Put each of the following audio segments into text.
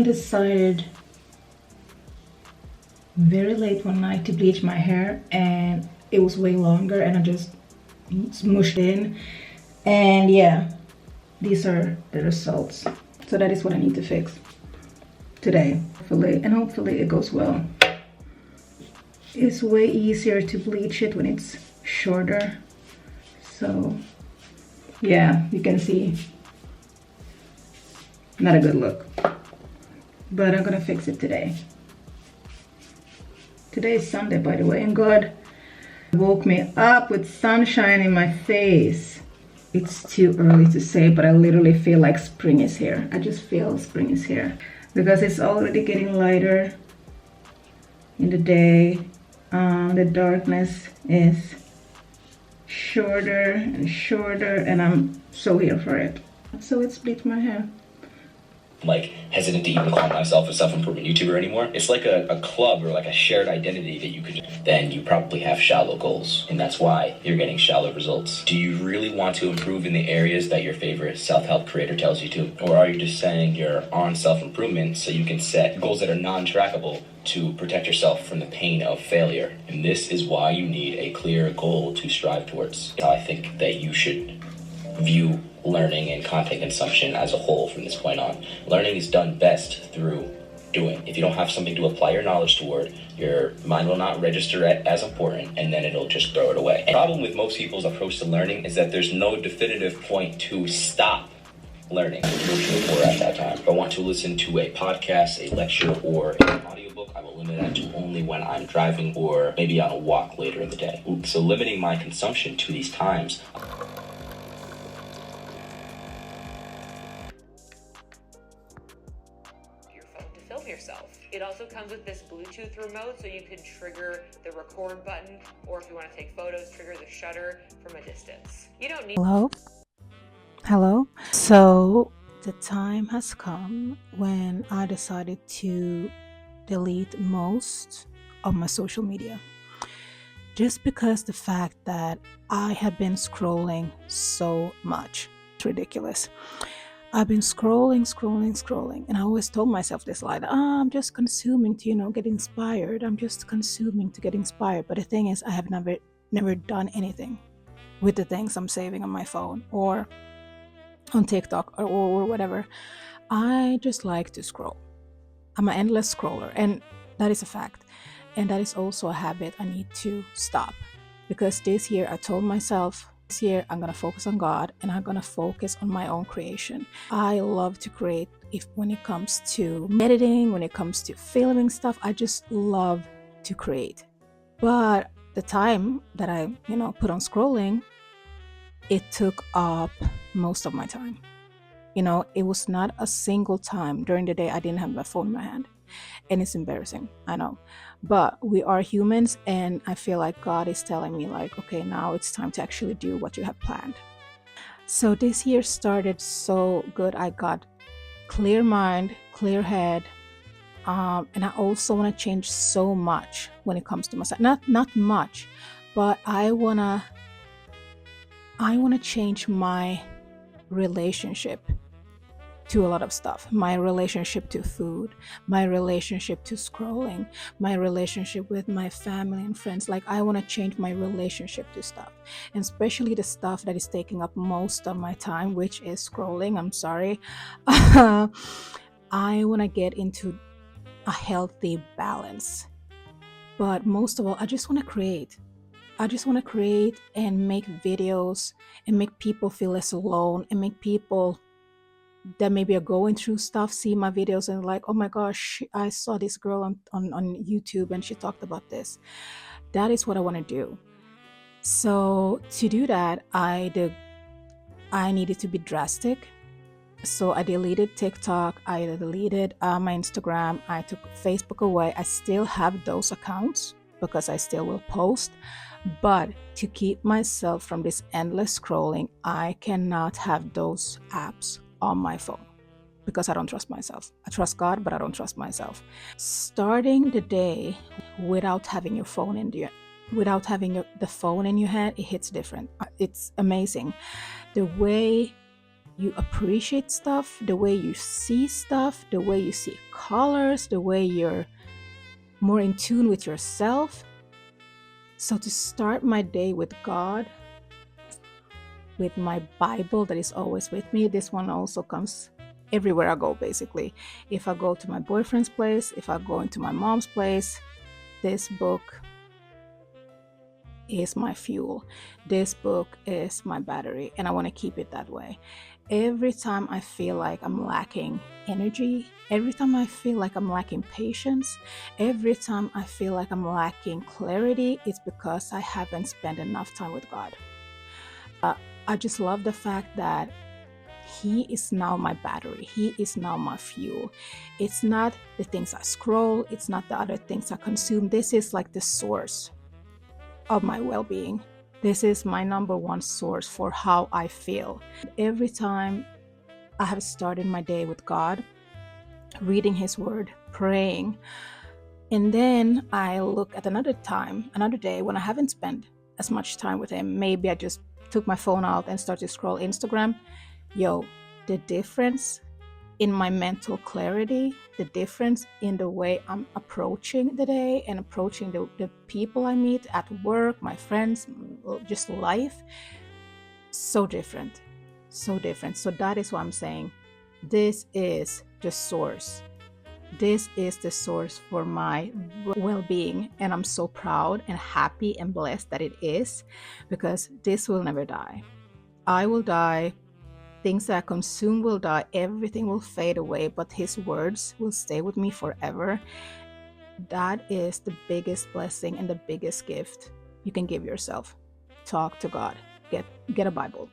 I decided very late one night to bleach my hair, and it was way longer, and I just smooshed in. And yeah, these are the results. So that is what I need to fix today, hopefully it goes well. It's way easier to bleach it when it's shorter. So yeah, you can see, not a good look, but I'm gonna fix it today. Today is Sunday, by the way, and God woke me up with sunshine in my face. It's too early to say, but I literally feel like spring is here. I just feel spring is here because it's already getting lighter in the day. The darkness is shorter and shorter, and I'm so here for it. So let's bleach my hair. Like hesitant to even call myself a self-improvement YouTuber anymore. It's like a club or like a shared identity that you could, then you probably have shallow goals, and that's why you're getting shallow results. Do you really want to improve in the areas that your favorite self-help creator tells you to? Or are you just saying you're on self-improvement so you can set goals that are non-trackable to protect yourself from the pain of failure? And this is why you need a clear goal to strive towards. I think that you should view learning and content consumption as a whole from this point on. Learning is done best through doing. If you don't have something to apply your knowledge toward, your mind will not register it as important, and then it'll just throw it away. And the problem with most people's approach to learning is that there's no definitive point to stop learning for at that time. If I want to listen to a podcast, a lecture, or an audiobook, I will limit that to only when I'm driving or maybe on a walk later in the day. So limiting my consumption to these times. Film yourself. It also comes with this Bluetooth remote, so you can trigger the record button, or if you want to take photos, trigger the shutter from a distance. You don't need... Hello. So the time has come when I decided to delete most of my social media, just because the fact that I have been scrolling so much. It's ridiculous. I've been scrolling, and I always told myself this lie, I'm just consuming to, get inspired. I'm just consuming to get inspired. But the thing is, I have never done anything with the things I'm saving on my phone or on TikTok or whatever. I just like to scroll. I'm an endless scroller, and that is a fact. And that is also a habit I need to stop, because this year I told myself, this year I'm gonna focus on God, and I'm gonna focus on my own creation. I love to create. When it comes to editing, when it comes to filming stuff, I just love to create. But the time that I, put on scrolling, it took up most of my time. It was not a single time during the day I didn't have my phone in my hand. And it's embarrassing, I know. But we are humans, and I feel like God is telling me, like, okay, now it's time to actually do what you have planned. So this year started so good. I got clear mind, clear head, and I also want to change so much when it comes to myself. Not much, but I wanna change my relationship to a lot of stuff. My relationship to food, my relationship to scrolling, my relationship with my family and friends. Like, I want to change my relationship to stuff, and especially the stuff that is taking up most of my time, which is scrolling. I'm sorry. I want to get into a healthy balance. But most of all, I just want to create. I just want to create and make videos and make people feel less alone, and make people that maybe are going through stuff see my videos and like, oh my gosh, I saw this girl on YouTube and she talked about this. That is what I want to do. So to do that, I needed to be drastic. So I deleted TikTok, I deleted my Instagram, I took Facebook away. I still have those accounts because I still will post. But to keep myself from this endless scrolling, I cannot have those apps on my phone because I don't trust myself. I trust God, but I don't trust myself. Starting the day without having your phone in the phone in your hand, it hits different. It's amazing the way you appreciate stuff, the way you see stuff, the way you see colors, the way you're more in tune with yourself. So to start my day with God, with my Bible that is always with me, this one also comes everywhere I go, basically. If I go to my boyfriend's place, if I go into my mom's place, this book is my fuel. This book is my battery, and I want to keep it that way. Every time I feel like I'm lacking energy, every time I feel like I'm lacking patience, every time I feel like I'm lacking clarity, it's because I haven't spent enough time with God. I just love the fact that He is now my battery. He is now my fuel. It's not the things I scroll, it's not the other things I consume. This is like the source of my well-being. This is my number one source for how I feel. Every time I have started my day with God, reading His Word, praying, and then I look at another day when I haven't spent as much time with Him. Maybe I just took my phone out and started to scroll Instagram. The difference in my mental clarity, the difference in the way I'm approaching the day and approaching the people I meet at work, my friends, just life, so different. So that is what I'm saying. This is the source. This is the source for my well-being, and I'm so proud and happy and blessed that it is, because this will never die. I will die. Things that I consume will die, everything will fade away, but His words will stay with me forever. That is the biggest blessing and the biggest gift you can give yourself. Talk to God. Get a Bible.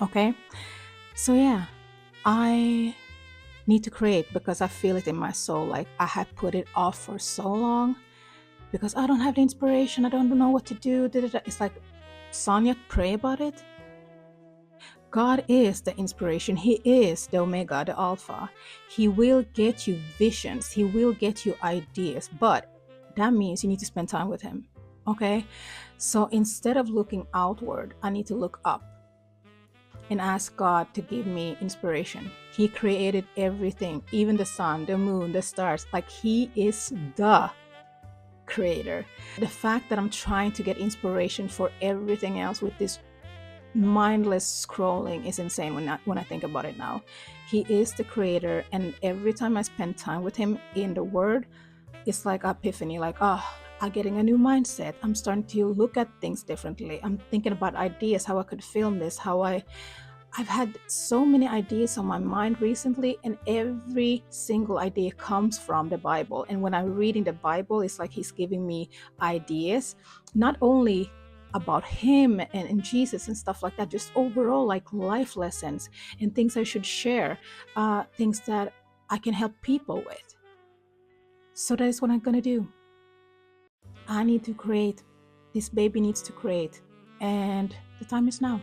Okay? So yeah, I need to create because I feel it in my soul. Like I have put it off for so long because I don't have the inspiration. I don't know what to do. It's like, Sonia, pray about it. God is the inspiration. He is the Omega, the Alpha. He will get you visions. He will get you ideas. But that means you need to spend time with Him. Okay? So instead of looking outward, I need to look up and ask God to give me inspiration. He created everything, even the sun, the moon, the stars. Like He is the creator. The fact that I'm trying to get inspiration for everything else with this mindless scrolling is insane when I think about it now. He is the creator, and every time I spend time with Him in the Word, it's like epiphany, like, I'm getting a new mindset. I'm starting to look at things differently. I'm thinking about ideas, how I could film this, I've had so many ideas on my mind recently, and every single idea comes from the Bible. And when I'm reading the Bible, it's like He's giving me ideas, not only about Him and Jesus and stuff like that, just overall like life lessons and things I should share, things that I can help people with. So that is what I'm gonna do. I need to create. This baby needs to create, and the time is now.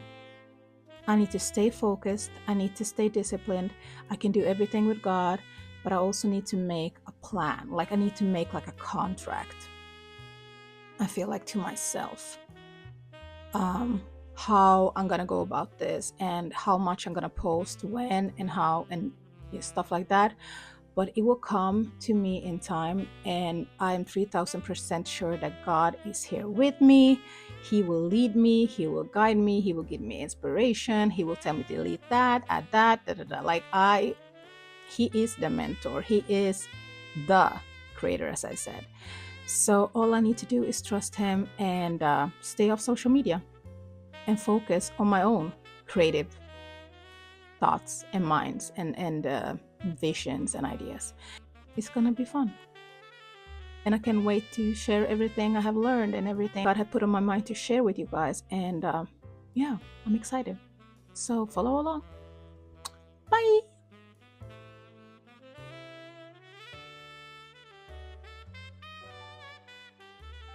I need to stay focused. I need to stay disciplined. I can do everything with God, but I also need to make a plan. Like I need to make like a contract, I feel like, to myself. How I'm gonna go about this and how much I'm gonna post, when and how, and stuff like that. But it will come to me in time, and I'm 3000% sure that God is here with me. He will lead me, He will guide me, He will give me inspiration, He will tell me to delete that, add that, like He is the mentor, He is the creator, as I said. So all I need to do is trust Him and stay off social media and focus on my own creative thoughts and minds and visions and ideas. It's gonna be fun. And I can't wait to share everything I have learned and everything God had put on my mind to share with you guys. And yeah, I'm excited. So follow along.